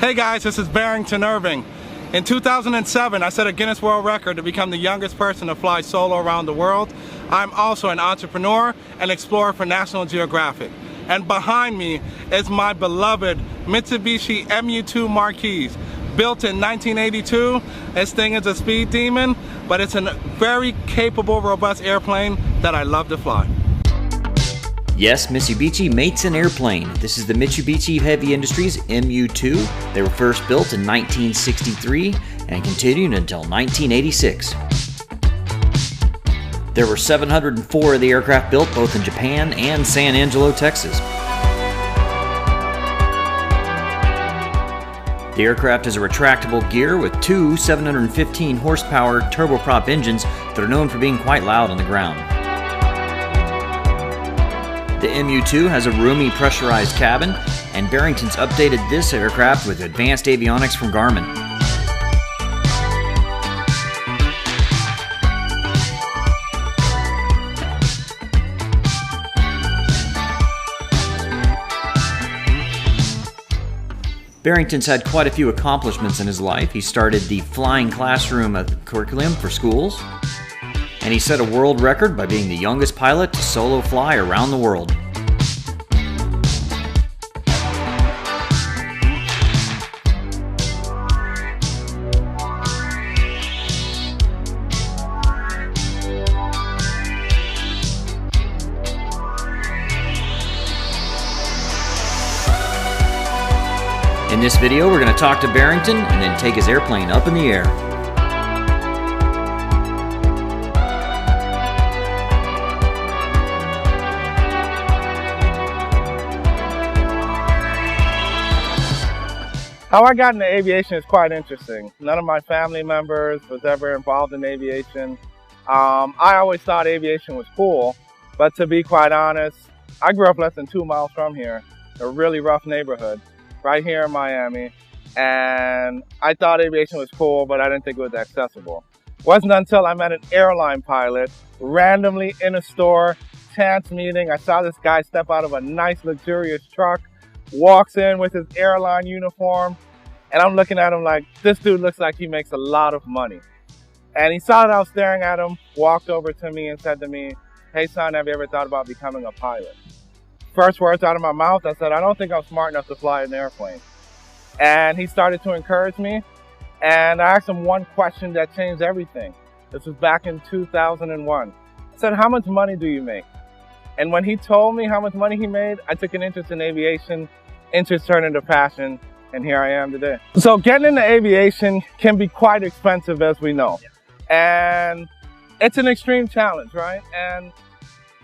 Hey guys, this is Barrington, Irving. In 2007, I set a Guinness World Record to become the youngest person to fly solo around the world. I'm also an entrepreneur and explorer for National Geographic. And behind me is my beloved Mitsubishi MU2 Marquise. Built in 1982, this thing is a speed demon, but it's a very capable, robust airplane that I love to fly. Yes, Mitsubishi mates an airplane. This is the Mitsubishi Heavy Industries MU2. They were first built in 1963 and continued until 1986. There were 704 of the aircraft built both in Japan and San Angelo, Texas. The aircraft is a retractable gear with two 715 horsepower turboprop engines that are known for being quite loud on the ground. The MU2 has a roomy pressurized cabin, and Barrington's updated this aircraft with advanced avionics from Garmin. Barrington's had quite a few accomplishments in his life. He started the flying classroom curriculum for schools, and he set a world record by being the youngest pilot to solo fly around the world. In this video, we're going to talk to Barrington and then take his airplane up in the air. How I got into aviation is quite interesting. None of my family members was ever involved in aviation. I always thought aviation was cool, but to be quite honest, I grew up less than 2 miles from here, a really rough neighborhood, right here in Miami, and I thought aviation was cool, but I didn't think it was accessible. It wasn't until I met an airline pilot, randomly in a store, chance meeting. I saw this guy step out of a nice, luxurious truck, walks in with his airline uniform, and I'm looking at him like, this dude looks like he makes a lot of money. And he saw that I was staring at him, walked over to me and said to me, "Hey son, have you ever thought about becoming a pilot?" First words out of my mouth, I said, "I don't think I'm smart enough to fly an airplane." And he started to encourage me, and I asked him one question that changed everything. This was back in 2001. I said, "How much money do you make?" And when he told me how much money he made, I took an interest in aviation, interest turned into passion, and here I am today. So getting into aviation can be quite expensive, as we know. And it's an extreme challenge, right? And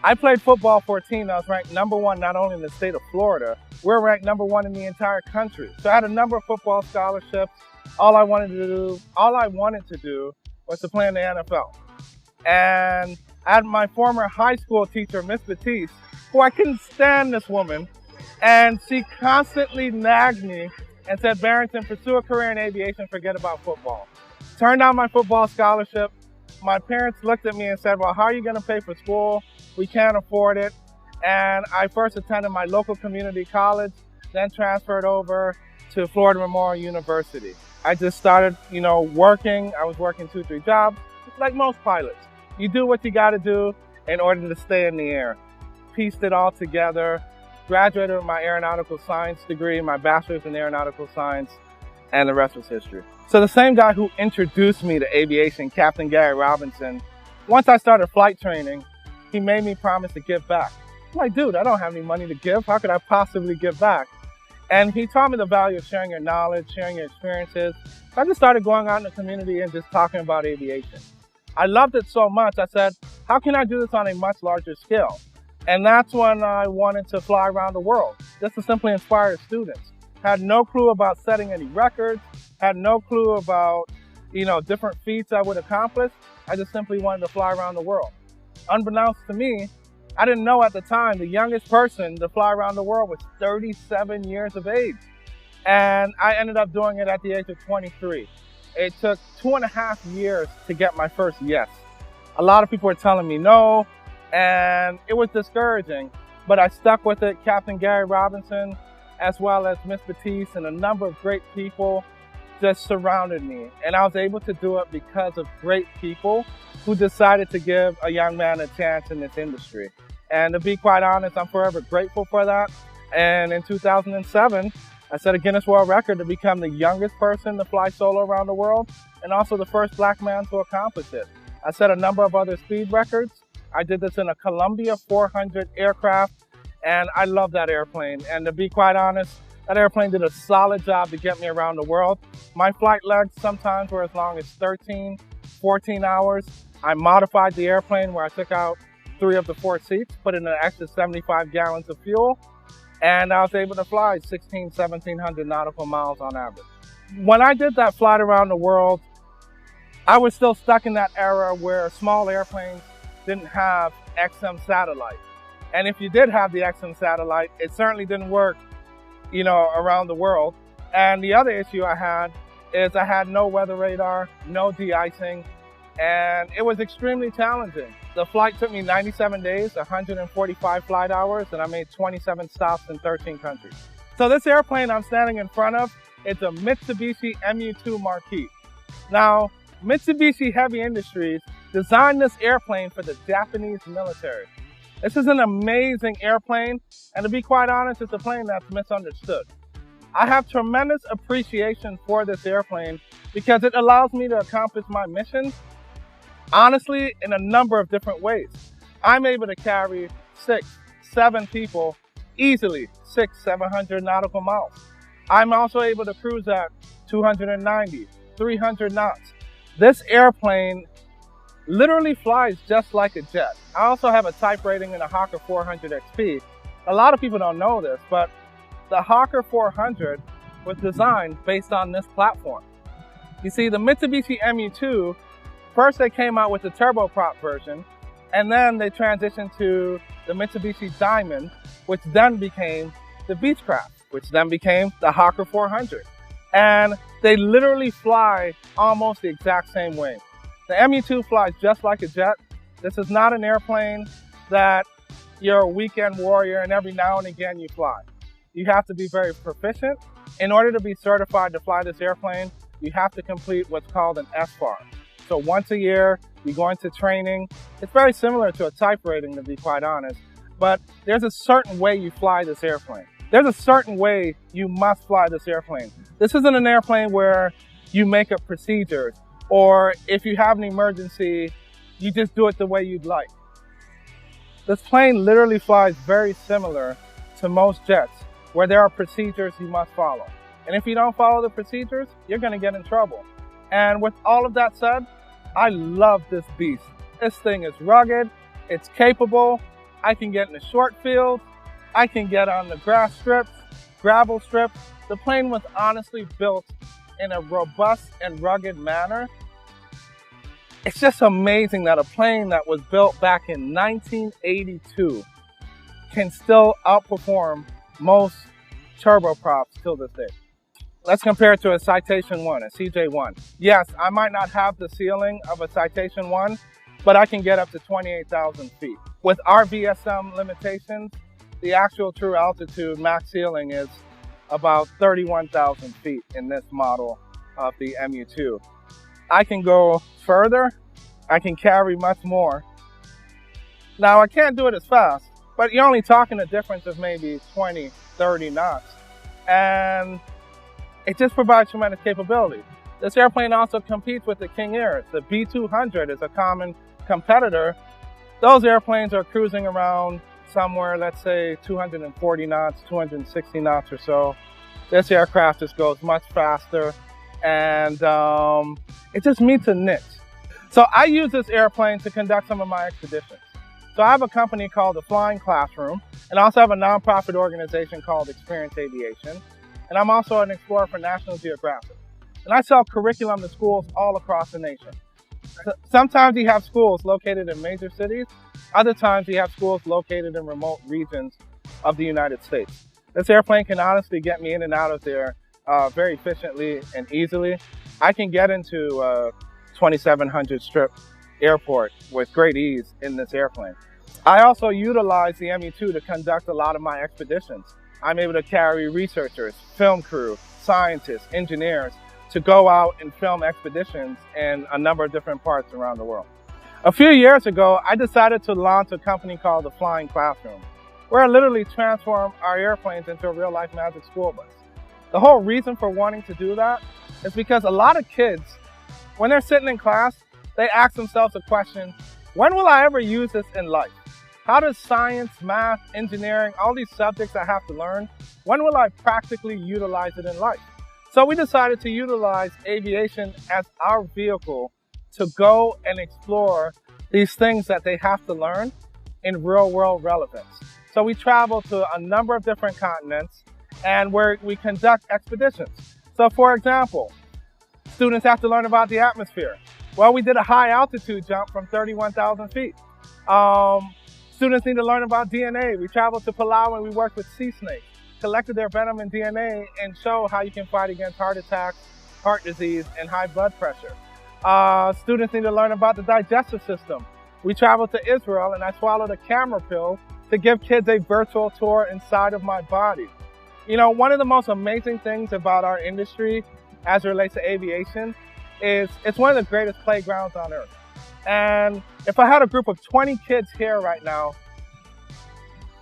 I played football for a team that was ranked #1 not only in the state of Florida, we're ranked #1 in the entire country. So I had a number of football scholarships. All I wanted to do was to play in the NFL. And I had my former high school teacher, Miss Batiste, who I couldn't stand this woman, and she constantly nagged me and said, "Barrington, pursue a career in aviation, forget about football." Turned down my football scholarship. My parents looked at me and said, "Well, how are you going to pay for school? We can't afford it." And I first attended my local community college, then transferred over to Florida Memorial University. I just started, working. I was working 2-3 jobs, like most pilots. You do what you got to do in order to stay in the air. Pieced it all together, graduated with my aeronautical science degree, my bachelor's in aeronautical science, and the rest was history. So the same guy who introduced me to aviation, Captain Gary Robinson, once I started flight training, he made me promise to give back. I'm like, dude, I don't have any money to give. How could I possibly give back? And he taught me the value of sharing your knowledge, sharing your experiences. So I just started going out in the community and just talking about aviation. I loved it so much, I said, how can I do this on a much larger scale? And that's when I wanted to fly around the world, just to simply inspire students. Had no clue about setting any records, had no clue about, different feats I would accomplish. I just simply wanted to fly around the world. Unbeknownst to me, I didn't know at the time the youngest person to fly around the world was 37 years of age. And I ended up doing it at the age of 23. It took 2.5 years to get my first yes. A lot of people were telling me no, and it was discouraging, but I stuck with it. Captain Gary Robinson as well as Miss Batiste and a number of great people just surrounded me. And I was able to do it because of great people who decided to give a young man a chance in this industry. And to be quite honest, I'm forever grateful for that. And in 2007, I set a Guinness World Record to become the youngest person to fly solo around the world and also the first black man to accomplish it. I set a number of other speed records. I did this in a Columbia 400 aircraft, and I love that airplane. And to be quite honest, that airplane did a solid job to get me around the world. My flight legs sometimes were as long as 13, 14 hours. I modified the airplane where I took out 3 of the 4 seats, put in an extra 75 gallons of fuel, and I was able to fly 1,700 nautical miles on average. When I did that flight around the world, I was still stuck in that era where small airplanes didn't have XM satellite. And if you did have the XM satellite, it certainly didn't work, around the world. And the other issue I had is I had no weather radar, no de-icing, and it was extremely challenging. The flight took me 97 days, 145 flight hours, and I made 27 stops in 13 countries. So this airplane I'm standing in front of, it's a Mitsubishi MU-2 Marquis. Now, Mitsubishi Heavy Industries designed this airplane for the Japanese military. This is an amazing airplane, and to be quite honest, it's a plane that's misunderstood. I have tremendous appreciation for this airplane because it allows me to accomplish my mission, honestly, in a number of different ways. I'm able to carry 6, 7 people easily, 600-700 nautical miles. I'm also able to cruise at 290, 300 knots. This airplane literally flies just like a jet. I also have a type rating in a Hawker 400 XP. A lot of people don't know this, but the Hawker 400 was designed based on this platform. You see, the Mitsubishi MU-2, first they came out with the turboprop version, and then they transitioned to the Mitsubishi Diamond, which then became the Beechcraft, which then became the Hawker 400. And they literally fly almost the exact same way. The MU-2 flies just like a jet. This is not an airplane that you're a weekend warrior and every now and again you fly. You have to be very proficient. In order to be certified to fly this airplane, you have to complete what's called an SFAR. So once a year, you go into training. It's very similar to a type rating, to be quite honest, but there's a certain way you fly this airplane. There's a certain way you must fly this airplane. This isn't an airplane where you make up procedures, or if you have an emergency, you just do it the way you'd like. This plane literally flies very similar to most jets, where there are procedures you must follow. And if you don't follow the procedures, you're gonna get in trouble. And with all of that said, I love this beast. This thing is rugged, it's capable, I can get in the short fields, I can get on the grass strips, gravel strips. The plane was honestly built in a robust and rugged manner. It's just amazing that a plane that was built back in 1982 can still outperform most turboprops till this day. Let's compare it to a Citation 1, a CJ1. Yes, I might not have the ceiling of a Citation 1, but I can get up to 28,000 feet. With RVSM limitations, the actual true altitude max ceiling is about 31,000 feet in this model of the MU-2. I can go further, I can carry much more. Now I can't do it as fast, but you're only talking a difference of maybe 20, 30 knots. And it just provides tremendous capability. This airplane also competes with the King Airs. The B200 is a common competitor. Those airplanes are cruising around somewhere, let's say 240 knots, 260 knots or so. This aircraft just goes much faster, and it just meets a niche. So I use this airplane to conduct some of my expeditions. So I have a company called the Flying Classroom, and I also have a nonprofit organization called Experience Aviation. And I'm also an explorer for National Geographic. And I sell curriculum to schools all across the nation. Sometimes you have schools located in major cities. Other times you have schools located in remote regions of the United States. This airplane can honestly get me in and out of there very efficiently and easily. I can get into 2700 Strip Airport with great ease in this airplane. I also utilize the MU-2 to conduct a lot of my expeditions. I'm able to carry researchers, film crew, scientists, engineers to go out and film expeditions in a number of different parts around the world. A few years ago, I decided to launch a company called the Flying Classroom, where I literally transform our airplanes into a real-life magic school bus. The whole reason for wanting to do that is because a lot of kids, when they're sitting in class, they ask themselves a question, when will I ever use this in life? How does science, math, engineering, all these subjects I have to learn, when will I practically utilize it in life? So we decided to utilize aviation as our vehicle to go and explore these things that they have to learn in real world relevance. So we travel to a number of different continents and where we conduct expeditions. So for example, students have to learn about the atmosphere. Well, we did a high altitude jump from 31,000 feet. Students need to learn about DNA. We traveled to Palau and we worked with sea snakes, collected their venom and DNA and show how you can fight against heart attacks, heart disease, and high blood pressure. Students need to learn about the digestive system. We traveled to Israel and I swallowed a camera pill to give kids a virtual tour inside of my body. You know, one of the most amazing things about our industry as it relates to aviation is it's one of the greatest playgrounds on earth. And if I had a group of 20 kids here right now,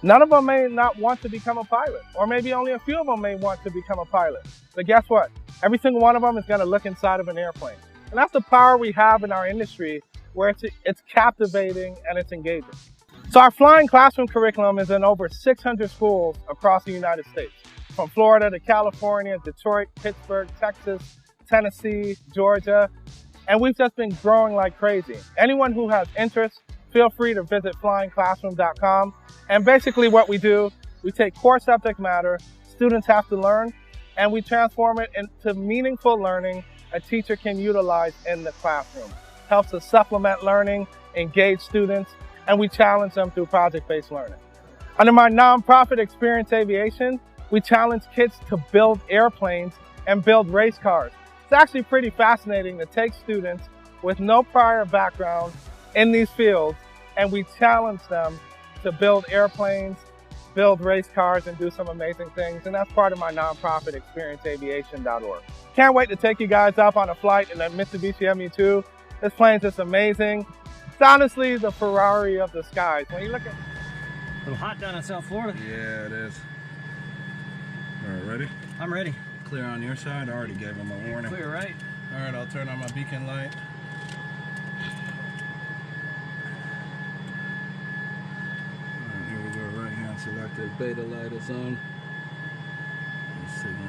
none of them may not want to become a pilot, or maybe only a few of them may want to become a pilot. But guess what? Every single one of them is going to look inside of an airplane. And that's the power we have in our industry, where it's captivating and it's engaging. So our Flying Classroom curriculum is in over 600 schools across the United States, from Florida to California, Detroit, Pittsburgh, Texas, Tennessee, Georgia, and we've just been growing like crazy. Anyone who has interest, feel free to visit flyingclassroom.com. And basically what we do, we take core subject matter students have to learn, and we transform it into meaningful learning a teacher can utilize in the classroom. Helps to supplement learning, engage students, and we challenge them through project-based learning. Under my nonprofit Experience Aviation, we challenge kids to build airplanes and build race cars. It's actually pretty fascinating to take students with no prior background in these fields, and we challenge them to build airplanes, build race cars, and do some amazing things. And that's part of my nonprofit, experienceaviation.org. Can't wait to take you guys up on a flight in the Mitsubishi MU2. This plane's just amazing. It's honestly the Ferrari of the skies. When you look at... A little hot down in South Florida. Yeah, it is. All right, ready? I'm ready. Clear on your side. I already gave him a warning. Clear, right? All right, I'll turn on my beacon light. All right, here we go. Right hand selected. Beta light is on. Signal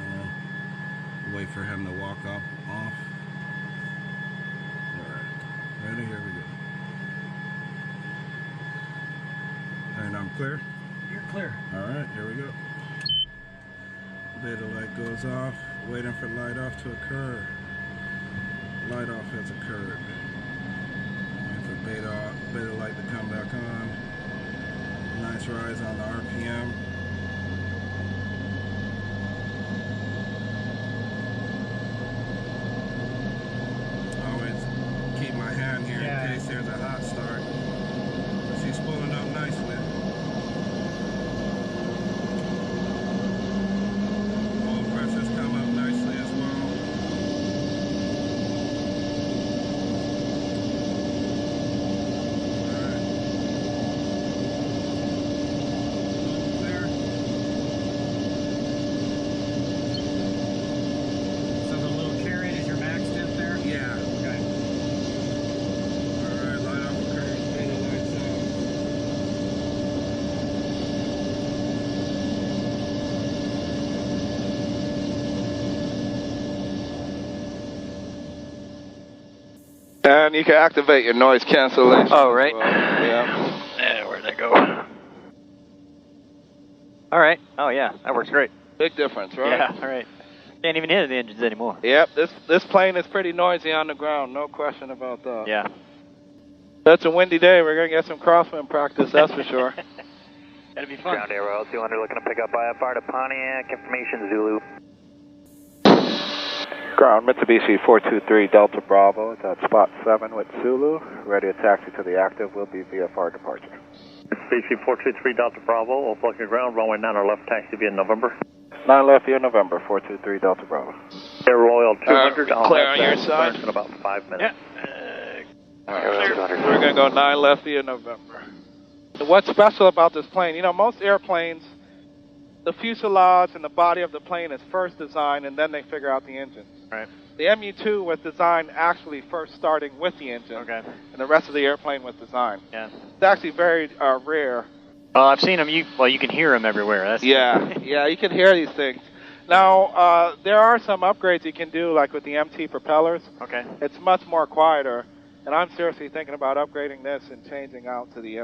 in. Wait for him to walk off. All right. Ready? Here we go. And I'm clear. You're clear. All right, here we go. Beta light goes off, waiting for light off to occur. Light off has occurred. Waiting for beta light to come back on. Nice rise on the RPM. Always keep my hand here in case there's a hot start. She's pulling up nicely. And you can activate your noise cancellation. Oh, right. Well. Yeah. Yeah, where'd that go? All right. Oh, yeah, that works great. Big difference, right? Yeah, all right. Can't even hear the engines anymore. Yep, this plane is pretty noisy on the ground, no question about that. Yeah. It's a windy day. We're going to get some crosswind practice, that's for sure. That'd be fun. Ground Aero 200 looking to pick up IFR to Pontiac, information Zulu. Ground Mitsubishi 423 Delta Bravo, it's at spot 7 with Zulu. Ready to taxi to the active, will be VFR departure. Mitsubishi 423 Delta Bravo, we'll block your ground, runway 9 or left, taxi via November. 9 left via November, 423 Delta Bravo. Air Royal 200, I'll clear have on your that side. in about 5 minutes. We're going to go 9 left via November. What's special about this plane, you know, most airplanes, the fuselage and the body of the plane is first designed and then they figure out the engine. Right. The MU-2 was designed actually first starting with the engine. Okay. And the rest of the airplane was designed. Yeah. It's actually very rare. Well, I've seen them. You can hear them everywhere. That's Yeah, you can hear these things. Now, there are some upgrades you can do, like with the MT propellers. Okay. It's much more quieter, and I'm seriously thinking about upgrading this and changing out to the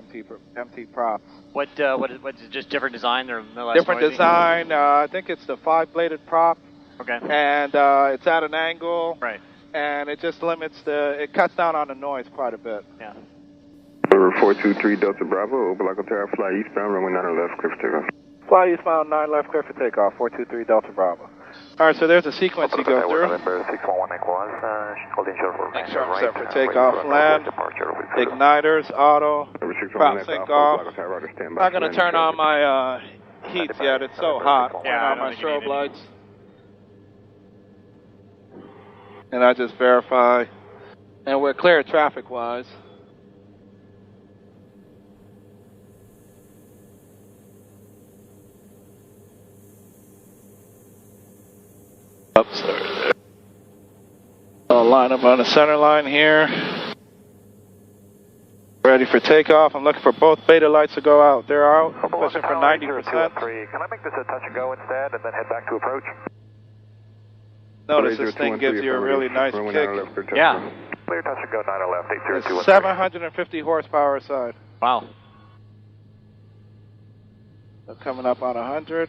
MT props. What is it, just different design? They're no less Different noisy? design. I think it's the 5-bladed prop. Okay. And it's at an angle. Right. And it just limits it cuts down on the noise quite a bit. Yeah. Number 423 Delta Bravo, Opa Tower, fly eastbound, runway 9 left, clear for takeoff. Fly eastbound 9 left, clear for takeoff, 423 Delta Bravo. All right, so there's a sequence you go through. November 611 Equals, holding short for Make sure I'm set for takeoff, land, igniters, auto, prop sync off. I'm not going to turn on my heats yet, it's so hot. Yeah, Turn on my strobe lights. And I just verify. And we're clear traffic-wise. Up, sorry. I'll line up on the center line here. Ready for takeoff. I'm looking for both beta lights to go out. They're out. Pushing for 90%. Can I make this a touch and go instead and then head back to approach? Notice this thing gives you a really nice kick. Yeah. Clear touch and go 9 left, 80213. It's 750 horsepower aside. Wow. So coming up on 100.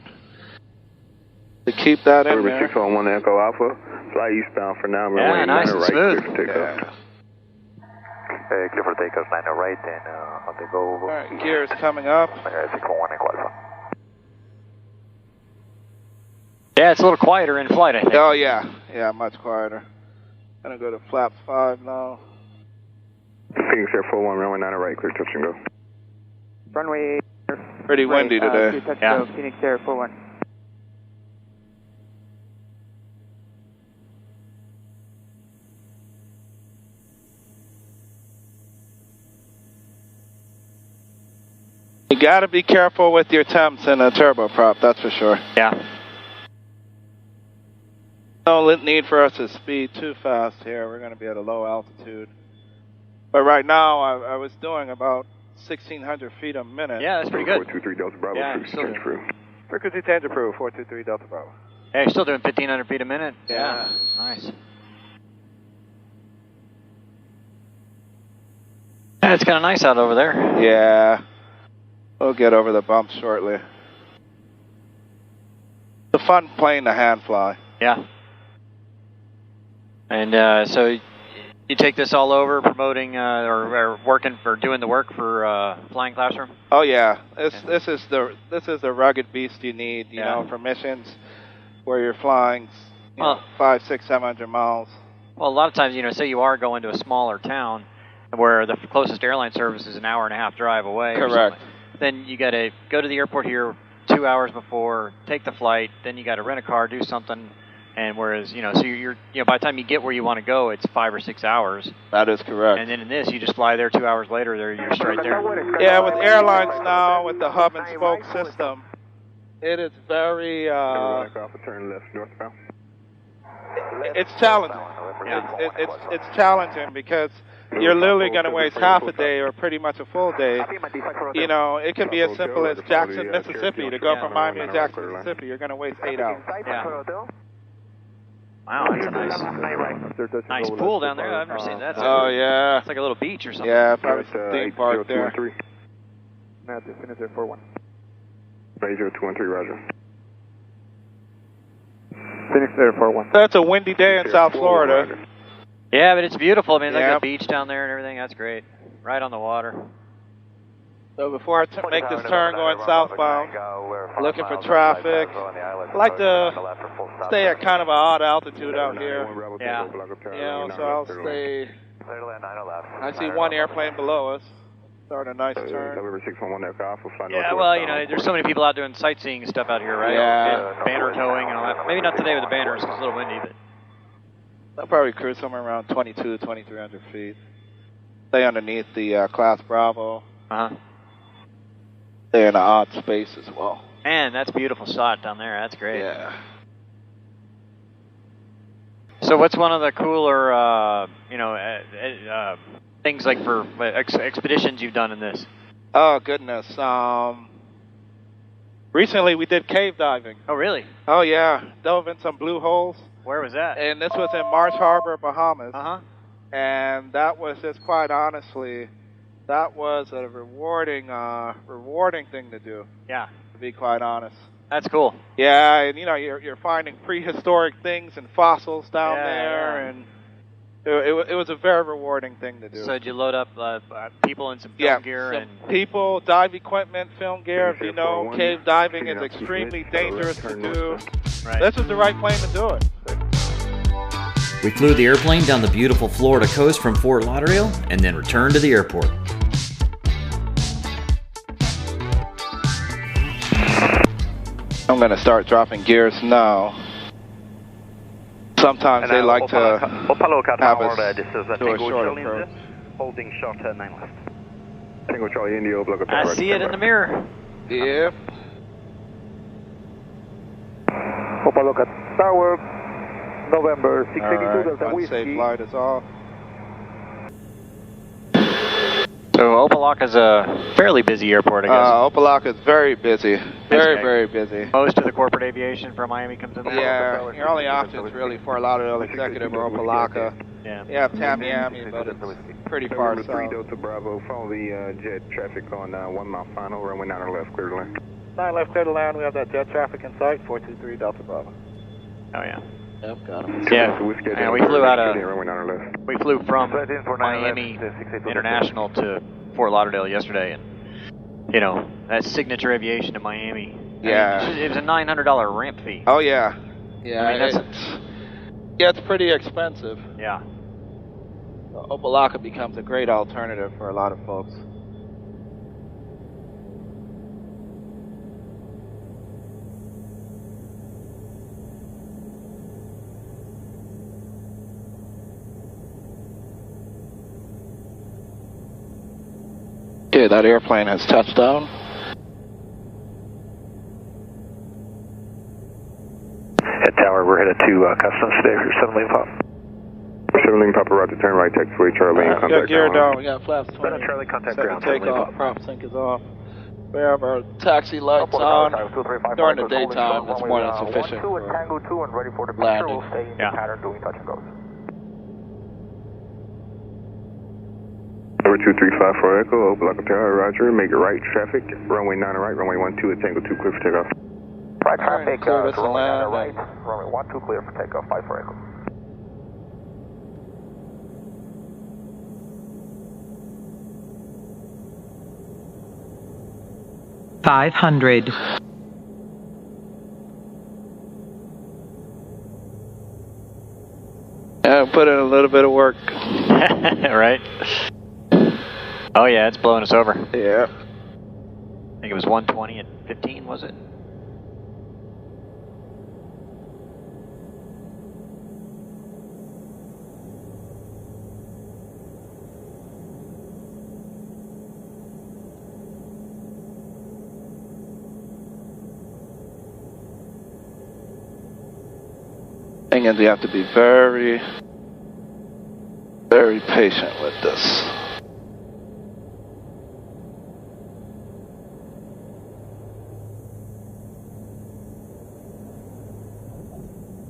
To keep that in there. 611 Echo Alpha, fly eastbound for now, runway 9 nice and right, smooth. clear for takeoff. Clear for takeoff, 9 right, and I'll take over. All right, gears coming up. 611 Echo Alpha. Yeah, it's a little quieter in flight, I think. Oh, yeah. Yeah, much quieter. Gonna go to flaps 5 now. Phoenix Air 41, runway 9 right, clear touch and go. Runway. Pretty windy today. Yeah. Phoenix Air 41. You gotta be careful with your temps in a turboprop, that's for sure. Yeah. No need for us to speed too fast here. We're gonna be at a low altitude. But right now, I was doing about 1,600 feet a minute. Yeah, that's pretty good. 423 Delta Bravo, Yeah, frequency still change approved. Frequency change approved, 423 Delta Bravo. Yeah, you're still doing 1,500 feet a minute? Yeah. Nice. Yeah, it's kind of nice out over there. Yeah. We'll get over the bumps shortly. It's a fun plane to hand fly. Yeah. And so you take this all over, promoting or working or doing the work for flying classroom? Oh yeah, this is the rugged beast you need, you know, for missions where you're flying, you know, 500, 600, 700 miles. Well, a lot of times, you know, say you are going to a smaller town where the closest airline service is an hour and a half drive away. Correct. Then you got to go to the airport here 2 hours before, take the flight. Then you got to rent a car, do something. And whereas, you know, so you're by the time you get where you want to go, it's 5 or 6 hours. That is correct. And then in this, you just fly there 2 hours later, you're straight there. Yeah, with airlines now, with the hub and spoke system, it is very, turn left northbound. it's challenging. Yeah. It's challenging because you're literally going to waste half a day or pretty much a full day. You know, it could be as simple as Jackson, Mississippi. To go from Miami to Jackson, Mississippi, you're going to waste 8 hours. Yeah. Wow, that's a nice pool down there. I've never seen that. Oh, yeah. It's like a little beach or something. Yeah, probably some theme park there. Now, Phoenix Air 41. 213, roger. Phoenix Air 41. That's a windy day in South Florida. Yeah, but it's beautiful. I mean, look Yeah. at the beach down there and everything. That's great. Right on the water. So before I make this turn going southbound, looking for traffic, I like to stay at kind of an odd altitude out here. Yeah. You know, so I'll stay. I see one airplane below us. Start a nice turn. November 611 Echo Alpha, fly Yeah, well, you know, there's so many people out doing sightseeing stuff out here, right? Yeah. And banner towing and all that. Maybe not today with the banners, it's a little windy, but... They'll probably cruise somewhere around 22, 2,300 feet. Stay underneath the Class Bravo. Uh-huh. Stay in an odd space as well. Man, that's a beautiful shot down there. That's great. Yeah. So what's one of the cooler, things like for expeditions you've done in this? Oh, goodness. Recently we did cave diving. Oh, really? Oh, yeah. Dove in some blue holes. Where was that? And this was in Marsh Harbor, Bahamas. Uh-huh. And that was just quite honestly, that was a rewarding thing to do. Yeah. To be quite honest. That's cool. Yeah, and you know, you're finding prehistoric things and fossils down there, yeah. and it was a very rewarding thing to do. So did you load up people in some film gear and people, dive equipment, film gear? If you know, cave diving is extremely dangerous to do. Right. This was the right plane to do it. We flew the airplane down the beautiful Florida coast from Fort Lauderdale and then returned to the airport. I'm going to start dropping gears now. Sometimes they like to have us do a short approach. Holding short 9 left. Tango Charlie India, I see it in the mirror. Yep. Opaloka Tower, November 682 Delta One Whiskey. safe flight is off. So Opaloka is a fairly busy airport, I guess. Opaloka is very busy. Very busy. Most of the corporate aviation from Miami comes in there. Yeah, your only options really for Lauderdale Executive or Opaloka. Yeah. You have Tamiami, but it's pretty far November 3 south. Delta Bravo, follow the jet traffic on 1 mile final, runway 9 on left, clear to land. 9 left, clear to land. We have that jet traffic in sight, 423 Delta Bravo. Oh, yeah. Yep, got him. Yeah, we flew out of... Runway 9 on left. We flew from Miami International to Fort Lauderdale yesterday, and, you know, that signature aviation to Miami. Yeah. I mean, it was a $900 ramp fee. Oh, yeah. Yeah, I mean, it's pretty expensive. Yeah. Opaloka becomes a great alternative for a lot of folks. Okay, that airplane has touched down. Head tower, we're headed to customs today for 7 lane pop. 7 lane Papa Roger, turn right, taxiway Charlie, and We got contact gear ground. down, we got flaps 20. Charlie, contact Second ground, 7 lane takeoff, pop. prop sync is off. We have our taxi lights on. During the daytime, it's more than sufficient for Tango 2 and ready for the landing. We'll stay in the pattern doing touch and goes. Number 2354 Echo, Opaloka Tower, Roger, make it right traffic, runway 9 right, runway 12 at Tango 2 clear for takeoff. Right All right, traffic, clear this runway and 9 land. right, runway 12 clear for takeoff, 5 for Echo. $500. Yeah, put in a little bit of work. Right? Oh, yeah, it's blowing us over. Yeah. I think it was 120 and 15, was it? Thing is, you have to be very, very patient with this.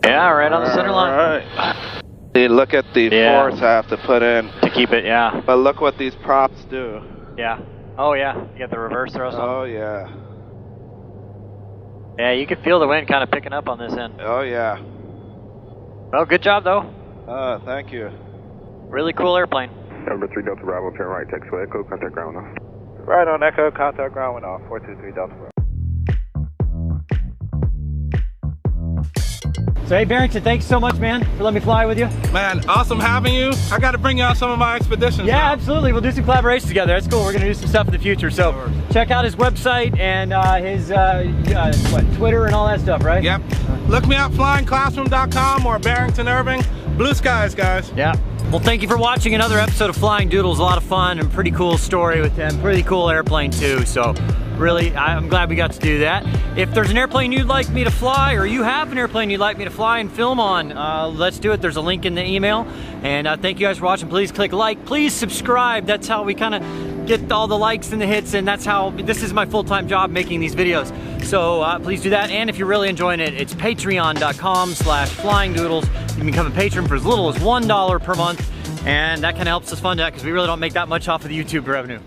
Yeah, right on the center line. All right. See, look at the force I have to put in. To keep it, yeah. But look what these props do. Yeah. Oh, yeah. You got the reverse thrust on. Oh, yeah. Yeah, you can feel the wind kind of picking up on this end. Oh, yeah. Well, good job, though. Thank you. Really cool airplane. Number 3 Delta Bravo, turn right, taxiway Echo, contact ground now. Right on Echo, contact ground went off, 423 Delta Bravo. So hey Barrington, thanks so much, man, for letting me fly with you. Man, awesome having you. I got to bring you on some of my expeditions. Yeah, now. absolutely. We'll do some collaborations together. That's cool. We're gonna do some stuff in the future. So check out his website and his Twitter and all that stuff, right? Yep. Look me up, flyingclassroom.com or Barrington, Irving. Blue skies, guys. Yeah. Well, thank you for watching another episode of Flying Doodles. A lot of fun and pretty cool story with him. Pretty cool airplane too. So really, I'm glad we got to do that. If there's an airplane you'd like me to fly, or you have an airplane you'd like me to fly and film on, let's do it. There's a link in the email. And thank you guys for watching. Please click like. Please subscribe. That's how we kind of get all the likes and the hits, and that's how, this is my full-time job making these videos. So please do that. And if you're really enjoying it, it's patreon.com/flyingdoodles. You can become a patron for as little as $1 per month. And that kind of helps us fund that because we really don't make that much off of the YouTube revenue.